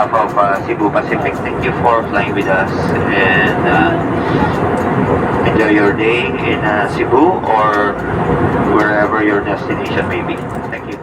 behalf of Cebu Pacific, thank you for flying with us, and enjoy your day in Cebu or wherever your destination may be. Thank you.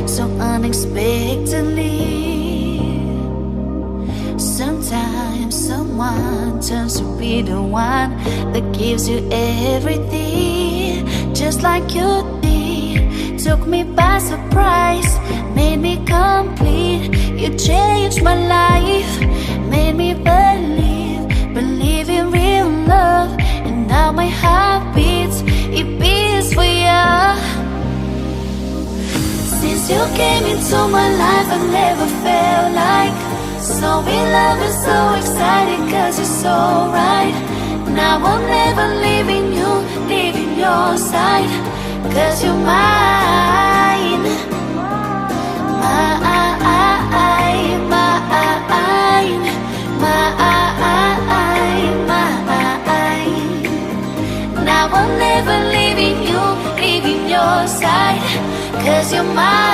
so unexpectedly. Sometimes someone turns to be the one that gives you everything, just like you did. Took me by surprise, made me complete. You changed my life, made me believe in real love. And now my heart beats, it beats for you. Since you came into my life, I never felt like So in love and so excited, cause you're so right. Now I'm never leaving you, leaving your side, cause you're mine. Mine, mine, mine. Now I'm never leaving you, leaving your side, cause you're mine.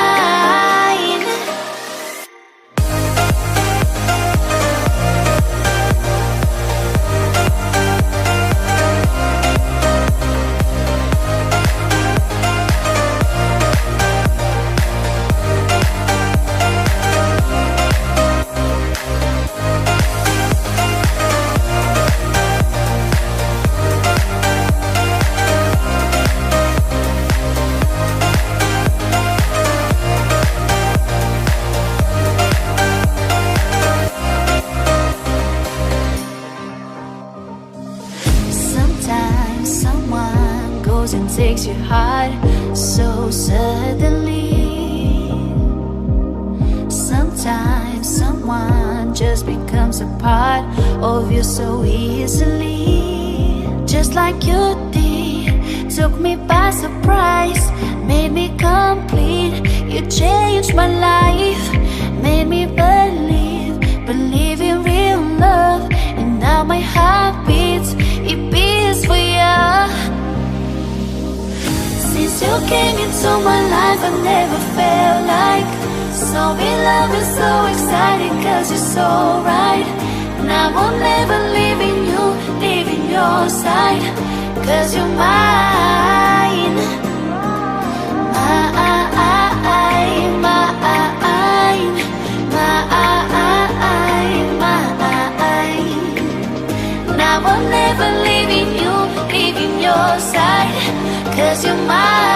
And takes your heart so suddenly. Sometimes someone just becomes a part of you so easily, just like you did. Took me by surprise, made me complete. You changed my life, made me believe in real love. And now my heart beats, it beats for you. Since you came into my life, I never felt like so in love and so excited, cause you're so right. Now I'm never leaving you, leaving your side, cause you're mine. Mine, mine, mine. Now I'm never leaving you, leaving your side, cause you're mine.